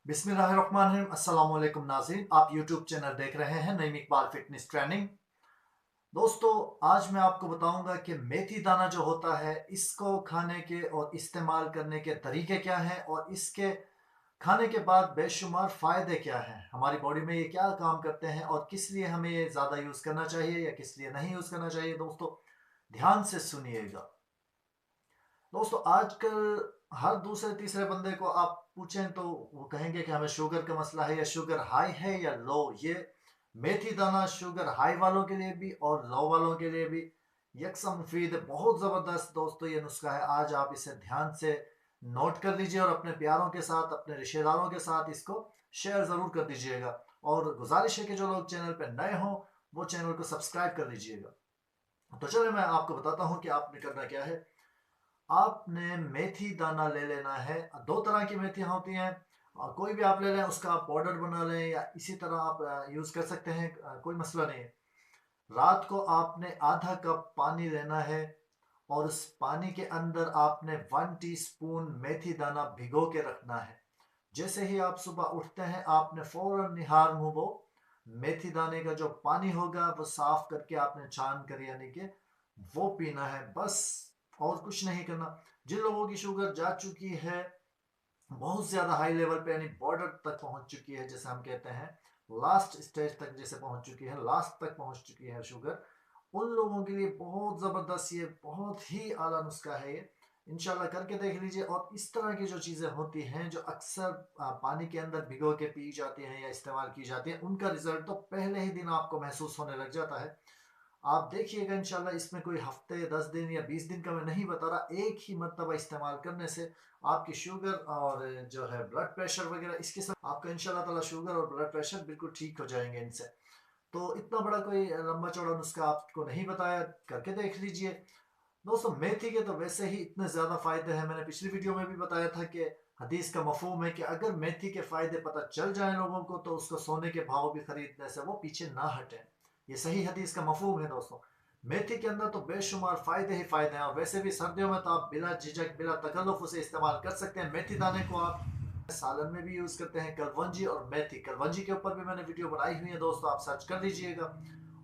बिस्मिल्लाहिर्रहमानिर्रहीम। अस्सलाम वालेकुम नाज़रीन, आप यूट्यूब चैनल देख रहे हैं नईम इकबाल फिटनेस ट्रेनिंग। दोस्तों, आज मैं आपको बताऊंगा कि मेथी दाना जो होता है इसको खाने के और इस्तेमाल करने के तरीके क्या हैं और इसके खाने के बाद बेशुमार फ़ायदे क्या हैं, हमारी बॉडी में ये क्या काम करते हैं और किस लिए हमें ये ज़्यादा यूज़ करना चाहिए या किस लिए नहीं यूज़ करना चाहिए। दोस्तों, ध्यान से सुनिएगा। दोस्तों, आजकल हर दूसरे तीसरे बंदे को आप पूछें तो वो कहेंगे कि हमें शुगर का मसला है या शुगर हाई है या लो। ये मेथी दाना शुगर हाई वालों के लिए भी और लो वालों के लिए भी यकसम मुफीद है। बहुत ज़बरदस्त दोस्तों ये नुस्खा है। आज आप इसे ध्यान से नोट कर लीजिए और अपने प्यारों के साथ, अपने रिश्तेदारों के साथ इसको शेयर ज़रूर कर दीजिएगा। और गुजारिश है कि जो लोग चैनल पर नए हों वो चैनल को सब्सक्राइब कर लीजिएगा। तो चलिए मैं आपको बताता हूँ कि आपने करना क्या है। आपने मेथी दाना ले लेना है। दो तरह की मेथियां होती हैं, कोई भी आप ले लें, उसका आप पाउडर बना लें या इसी तरह आप यूज़ कर सकते हैं, कोई मसला नहीं है। रात को आपने आधा कप पानी लेना है और उस पानी के अंदर आपने 1 टीस्पून मेथी दाना भिगो के रखना है। जैसे ही आप सुबह उठते हैं आपने फौरन निहार मुंह वो मेथी दाने का जो पानी होगा वो साफ करके आपने छान कर यानी कि वो पीना है, बस। और कुछ नहीं करना। जिन लोगों की शुगर जा चुकी है बहुत ज्यादा हाई लेवल पे, यानी बॉर्डर तक पहुंच चुकी है, जैसे हम कहते हैं लास्ट स्टेज तक जैसे पहुंच चुकी है, लास्ट तक पहुंच चुकी है शुगर, उन लोगों के लिए बहुत ज़बरदस्त, ये बहुत ही आला नुस्खा है ये। इंशाल्लाह करके देख लीजिए। और इस तरह की जो चीज़ें होती हैं जो अक्सर पानी के अंदर भिगो के पी जाती हैं या इस्तेमाल की जाती हैं, उनका रिजल्ट तो पहले ही दिन आपको महसूस होने लग जाता है। आप देखिएगा इंशाल्लाह, इसमें कोई हफ्ते 10 दिन या 20 दिन का मैं नहीं बता रहा, एक ही मरतबा इस्तेमाल करने से आपकी शुगर और जो है ब्लड प्रेशर वगैरह, इसके साथ आपका इंशाल्लाह ताला शुगर और ब्लड प्रेशर बिल्कुल ठीक हो जाएंगे इनसे। तो इतना बड़ा कोई लंबा चौड़ा नुस्खा आपको नहीं बताया, करके देख लीजिए। दोस्तों, मेथी के तो वैसे ही इतने ज़्यादा फ़ायदे हैं, मैंने पिछली वीडियो में भी बताया था कि हदीस का मफहूम है कि अगर मेथी के फ़ायदे पता चल जाए लोगों को तो उसको सोने के भाव भी खरीदने से वो पीछे ना हटें। ये सही हदीस का मफहूम है दोस्तों। मेथी के अंदर तो बेशुमार फ़ायदे ही फ़ायदे हैं और वैसे भी सर्दियों में तो आप बिला झिझक बिला तकल्लुफ़ उसे इस्तेमाल कर सकते हैं। मेथी दाने को आप सालन में भी यूज़ करते हैं। कलवंजी और मेथी, कलवंजी के ऊपर भी मैंने वीडियो बनाई हुई है दोस्तों, आप सर्च कर लीजिएगा।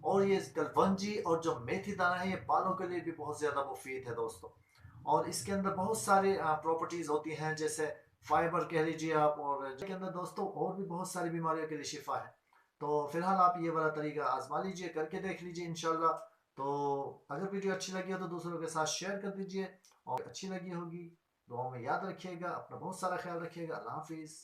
और ये कलवंजी और जो मेथी दाना है ये बालों के लिए भी बहुत ज़्यादा मुफीद है दोस्तों। और इसके अंदर बहुत सारी प्रॉपर्टीज़ होती हैं, जैसे फाइबर कह लीजिए आप, और इसके अंदर दोस्तों और भी बहुत सारी बीमारियों के लिए शिफा है। तो फिलहाल आप ये वाला तरीका आजमा लीजिए, करके देख लीजिए इंशाल्लाह। तो अगर वीडियो अच्छी लगी हो तो दूसरों के साथ शेयर कर दीजिए, और अच्छी लगी होगी दुआओं में याद रखिएगा। अपना बहुत सारा ख्याल रखिएगा। अल्लाह हाफिज़।